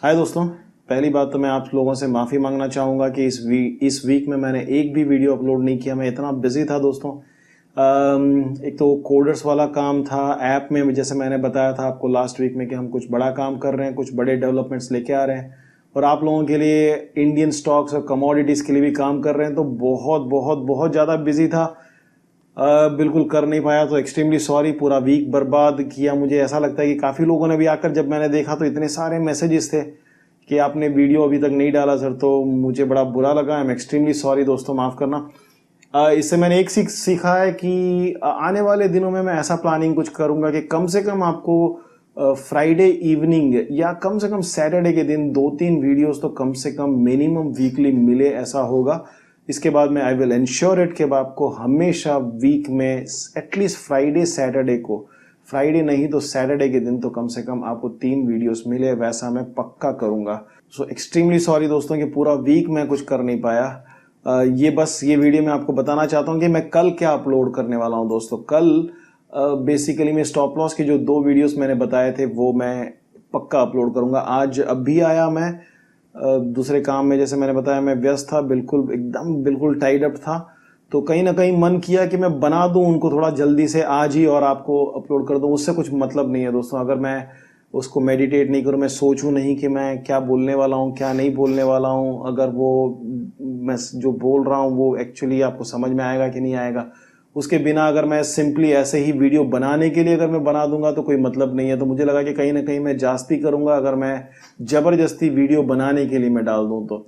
हाय दोस्तों, पहली बात तो मैं आप लोगों से माफ़ी मांगना चाहूँगा कि इस वीक में मैंने एक भी वीडियो अपलोड नहीं किया। मैं इतना बिजी था दोस्तों। एक तो कोडर्स वाला काम था ऐप में, जैसे मैंने बताया था आपको लास्ट वीक में कि हम कुछ बड़ा काम कर रहे हैं, कुछ बड़े डेवलपमेंट्स लेके आ रहे हैं और आप लोगों के लिए इंडियन स्टॉक्स और कमोडिटीज़ के लिए भी काम कर रहे हैं। तो बहुत बहुत बहुत ज़्यादा बिजी था। बिल्कुल कर नहीं पाया, तो एक्सट्रीमली सॉरी। पूरा वीक बर्बाद किया। मुझे ऐसा लगता है कि काफ़ी लोगों ने भी आकर, जब मैंने देखा तो इतने सारे मैसेजेस थे कि आपने वीडियो अभी तक नहीं डाला सर, तो मुझे बड़ा बुरा लगा। आई एम एक्सट्रीमली सॉरी दोस्तों, माफ़ करना। इससे मैंने एक सीखा है कि आने वाले दिनों में मैं ऐसा प्लानिंग कुछ करूंगा कि कम से कम आपको फ्राइडे इवनिंग या कम से कम सैटरडे के दिन 2-3 वीडियोस तो कम से कम मिनिमम वीकली मिले, ऐसा होगा। इसके बाद में आई विल इंश्योर इट कि आपको हमेशा वीक में एटलीस्ट फ्राइडे सैटरडे को, फ्राइडे नहीं तो सैटरडे के दिन तो कम से कम आपको 3 वीडियोस मिले, वैसा मैं पक्का करूंगा। सो एक्सट्रीमली सॉरी दोस्तों कि पूरा वीक मैं कुछ कर नहीं पाया। ये वीडियो मैं आपको बताना चाहता हूँ कि मैं कल क्या अपलोड करने वाला हूँ दोस्तों। कल बेसिकली मैं स्टॉप लॉस के जो 2 वीडियोस मैंने बताए थे वो मैं पक्का अपलोड करूंगा। आज अभी आया मैं दूसरे काम में, जैसे मैंने बताया मैं व्यस्त था, बिल्कुल टाइड अप था। तो कहीं ना कहीं मन किया कि मैं बना दूं उनको थोड़ा जल्दी से आज ही और आपको अपलोड कर दूं। उससे कुछ मतलब नहीं है दोस्तों, अगर मैं उसको मेडिटेट नहीं करूं, मैं सोचूं नहीं कि मैं क्या बोलने वाला हूं क्या नहीं बोलने वाला हूं, अगर वो मैं जो बोल रहा हूं वो एक्चुअली आपको समझ में आएगा कि नहीं आएगा, उसके बिना अगर मैं सिंपली ऐसे ही वीडियो बनाने के लिए अगर मैं बना दूंगा तो कोई मतलब नहीं है। तो मुझे लगा कि कहीं ना कहीं मैं जास्ती करूंगा अगर मैं जबरदस्ती वीडियो बनाने के लिए मैं डाल दूं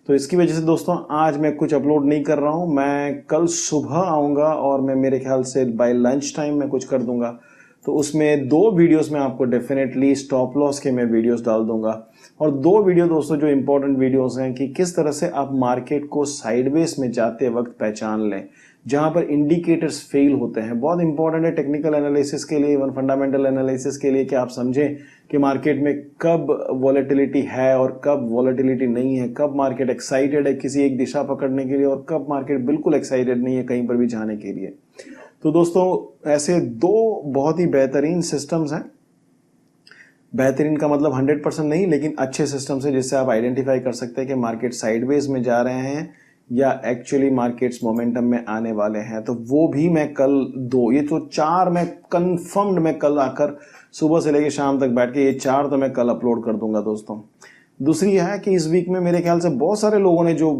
तो इसकी वजह से दोस्तों आज मैं कुछ अपलोड नहीं कर रहा हूं। मैं कल सुबह आऊंगा और मैं मेरे ख्याल से बाय लंच टाइम मैं कुछ कर दूंगा। तो उसमें 2 वीडियोस में आपको डेफिनेटली स्टॉप लॉस के मैं वीडियोस डाल दूंगा और 2 वीडियो दोस्तों जो इंपॉर्टेंट वीडियोस हैं कि किस तरह से आप मार्केट को साइडवेज में जाते वक्त पहचान लें, जहां पर इंडिकेटर्स फेल होते हैं। बहुत इंपॉर्टेंट है टेक्निकल एनालिसिस के लिए, इवन फंडामेंटल एनालिसिस के लिए, कि आप समझें कि मार्केट में कब वॉलेटिलिटी है और कब वॉलेटिलिटी नहीं है, कब मार्केट एक्साइटेड है किसी एक दिशा पकड़ने के लिए और कब मार्केट बिल्कुल एक्साइटेड नहीं है कहीं पर भी जाने के लिए। तो दोस्तों ऐसे 2 बहुत ही बेहतरीन सिस्टम्स हैं। बेहतरीन का मतलब 100% नहीं, लेकिन अच्छे सिस्टम्स हैं जिससे आप आइडेंटिफाई कर सकते हैं कि मार्केट साइडवेज में जा रहे हैं या एक्चुअली मार्केट्स मोमेंटम में आने वाले हैं। तो वो भी मैं कल 2, ये तो 4 मैं कंफर्म्ड मैं कल आकर सुबह से लेकर शाम तक बैठ के ये 4 तो मैं कल अपलोड कर दूंगा दोस्तों। दूसरी है कि इस वीक में मेरे ख्याल से बहुत सारे लोगों ने जो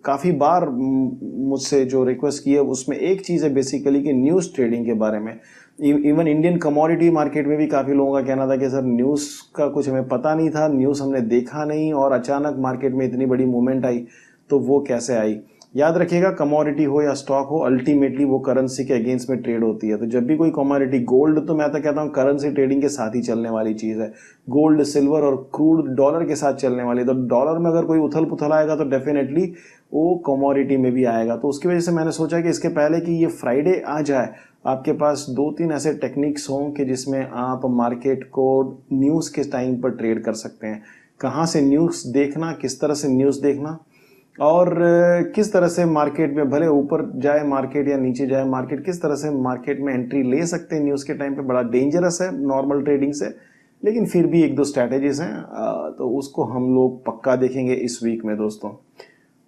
काफ़ी बार मुझसे जो रिक्वेस्ट की है, उसमें एक चीज़ है बेसिकली कि न्यूज़ ट्रेडिंग के बारे में। इवन इंडियन कमोडिटी मार्केट में भी काफ़ी लोगों का कहना था कि सर न्यूज़ का कुछ हमें पता नहीं था, न्यूज़ हमने देखा नहीं और अचानक मार्केट में इतनी बड़ी मूवमेंट आई, तो वो कैसे आई। याद रखिएगा, कमोडिटी हो या स्टॉक हो, अल्टीमेटली वो करेंसी के अगेंस्ट में ट्रेड होती है। तो जब भी कोई कमोडिटी, गोल्ड तो मैं तो कहता हूँ करेंसी ट्रेडिंग के साथ ही चलने वाली चीज़ है। गोल्ड, सिल्वर और क्रूड डॉलर के साथ चलने वाली। तो डॉलर में अगर कोई उथल पुथल आएगा तो डेफिनेटली वो कमोडिटी में भी आएगा। तो उसकी वजह से मैंने सोचा कि इसके पहले कि ये फ्राइडे आ जाए, आपके पास 2-3 ऐसे टेक्निक्स हों कि जिसमें आप मार्केट को न्यूज़ के टाइम पर ट्रेड कर सकते हैं। कहाँ से न्यूज़ देखना, किस तरह से न्यूज़ देखना और किस तरह से मार्केट में भले ऊपर जाए मार्केट या नीचे जाए मार्केट, किस तरह से मार्केट में एंट्री ले सकते हैं न्यूज़ के टाइम पे। बड़ा डेंजरस है नॉर्मल ट्रेडिंग से, लेकिन फिर भी 1-2 स्ट्रैटेजीज हैं, तो उसको हम लोग पक्का देखेंगे इस वीक में दोस्तों।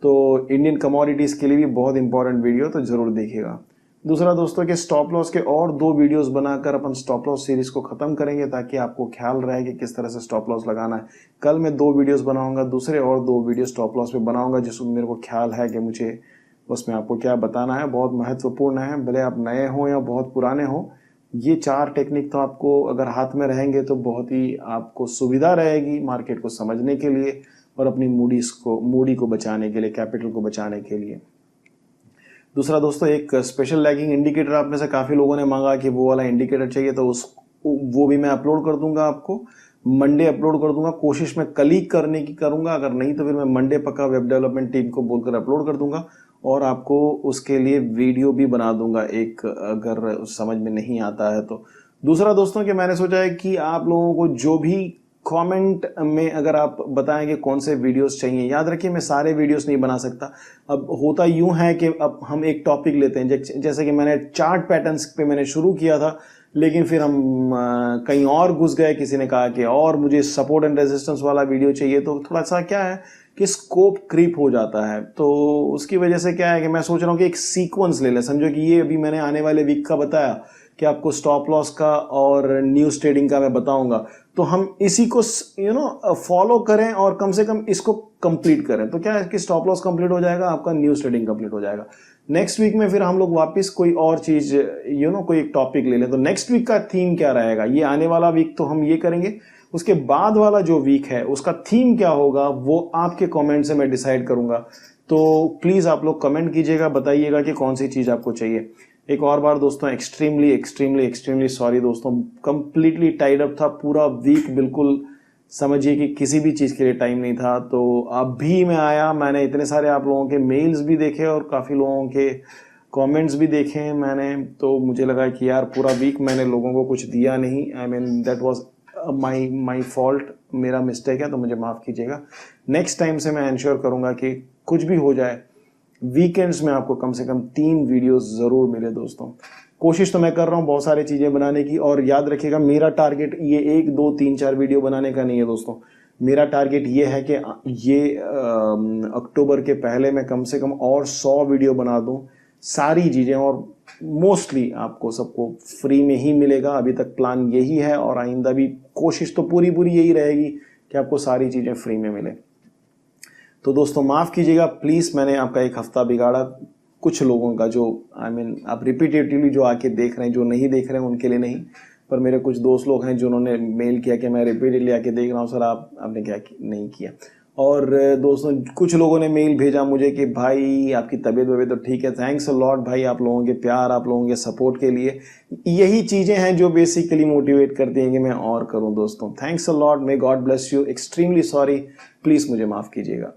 तो इंडियन कमोडिटीज़ के लिए भी बहुत इंपॉर्टेंट वीडियो, तो ज़रूर देखिएगा। दूसरा दोस्तों कि स्टॉप लॉस के और 2 वीडियोस बनाकर अपन स्टॉप लॉस सीरीज को खत्म करेंगे, ताकि आपको ख्याल रहे कि किस तरह से स्टॉप लॉस लगाना है। कल मैं 2 वीडियोस बनाऊंगा, दूसरे और 2 वीडियो स्टॉप लॉस पे बनाऊंगा, जिसमें मेरे को ख्याल है कि मुझे उसमें आपको क्या बताना है। बहुत महत्वपूर्ण है, भले आप नए हो या बहुत पुराने हो। ये 4 टेक्निक तो आपको अगर हाथ में रहेंगे तो बहुत ही आपको सुविधा रहेगी मार्केट को समझने के लिए और अपनी मूडी को बचाने के लिए, कैपिटल को बचाने के लिए। दूसरा दोस्तों, एक स्पेशल लैगिंग इंडिकेटर आप में से काफ़ी लोगों ने मांगा कि वो वाला इंडिकेटर चाहिए, तो वो भी मैं अपलोड कर दूंगा आपको। मंडे अपलोड कर दूंगा, कोशिश मैं कल ही करने की करूंगा, अगर नहीं तो फिर मैं मंडे पक्का वेब डेवलपमेंट टीम को बोलकर अपलोड कर दूंगा और आपको उसके लिए वीडियो भी बना दूंगा एक, अगर समझ में नहीं आता है तो। दूसरा दोस्तों कि मैंने सोचा है कि आप लोगों को जो भी कमेंट में अगर आप बताएंगे कौन से वीडियोस चाहिए, याद रखिए मैं सारे वीडियोस नहीं बना सकता। अब होता यूं है कि अब हम एक टॉपिक लेते हैं, जैसे कि मैंने चार्ट पैटर्न्स पे मैंने शुरू किया था लेकिन फिर हम कहीं और घुस गए, किसी ने कहा कि और मुझे सपोर्ट एंड रेजिस्टेंस वाला वीडियो चाहिए, तो थोड़ा सा क्या है कि स्कोप क्रीप हो जाता है। तो उसकी वजह से क्या है कि मैं सोच रहा हूँ कि एक सीक्वेंस ले लें। समझो कि ये अभी मैंने आने वाले वीक का बताया कि आपको स्टॉप लॉस का और न्यूज़ ट्रेडिंग का मैं बताऊंगा, तो हम इसी को फॉलो करें और कम से कम इसको कंप्लीट करें। तो क्या है कि स्टॉप लॉस कंप्लीट हो जाएगा, आपका न्यूज़ ट्रेडिंग कंप्लीट हो जाएगा। नेक्स्ट वीक में फिर हम लोग वापस कोई और चीज कोई एक टॉपिक ले लें। तो नेक्स्ट वीक का थीम क्या रहेगा, ये आने वाला वीक तो हम ये करेंगे, उसके बाद वाला जो वीक है उसका थीम क्या होगा वो आपके कमेंट से मैं डिसाइड करूंगा। तो प्लीज आप लोग कमेंट कीजिएगा, बताइएगा कि कौन सी चीज आपको चाहिए। एक और बार दोस्तों एक्सट्रीमली एक्सट्रीमली एक्सट्रीमली सॉरी दोस्तों, कंप्लीटली टाइड अप था पूरा वीक, बिल्कुल समझिए कि किसी भी चीज़ के लिए टाइम नहीं था। तो अभी मैं आया, मैंने इतने सारे आप लोगों के मेल्स भी देखे और काफ़ी लोगों के कमेंट्स भी देखे मैंने, तो मुझे लगा कि यार पूरा वीक मैंने लोगों को कुछ दिया नहीं। I mean that was my fault, मेरा मिस्टेक है, तो मुझे माफ़ कीजिएगा। नेक्स्ट टाइम से मैं इंश्योर करूँगा कि कुछ भी हो जाए वीकेंड्स में आपको कम से कम 3 वीडियोस ज़रूर मिले दोस्तों। कोशिश तो मैं कर रहा हूँ बहुत सारी चीज़ें बनाने की, और याद रखिएगा मेरा टारगेट ये 1 2 3 4 वीडियो बनाने का नहीं है दोस्तों। मेरा टारगेट ये है कि ये अक्टूबर के पहले मैं कम से कम और 100 वीडियो बना दूं, सारी चीज़ें, और मोस्टली आपको सबको फ्री में ही मिलेगा। अभी तक प्लान यही है और आइंदा भी कोशिश तो पूरी यही रहेगी कि आपको सारी चीज़ें फ्री में मिले। तो दोस्तों माफ़ कीजिएगा प्लीज़, मैंने आपका एक हफ्ता बिगाड़ा। कुछ लोगों का जो आप रिपीटेटिवली जो आके देख रहे हैं, जो नहीं देख रहे हैं उनके लिए नहीं, पर मेरे कुछ दोस्त लोग हैं जिन्होंने मेल किया कि मैं रिपीटेडली आके देख रहा हूँ सर, आपने क्या नहीं किया। और दोस्तों कुछ लोगों ने मेल भेजा मुझे कि भाई आपकी तबीयत तो ठीक है। थैंक्स अ लॉट भाई, आप लोगों के प्यार, आप लोगों के सपोर्ट के लिए यही चीज़ें हैं जो बेसिकली मोटिवेट करती हैं कि मैं और करूं दोस्तों। Thanks a lot, may God bless you. Extremely sorry, please मुझे माफ़ कीजिएगा।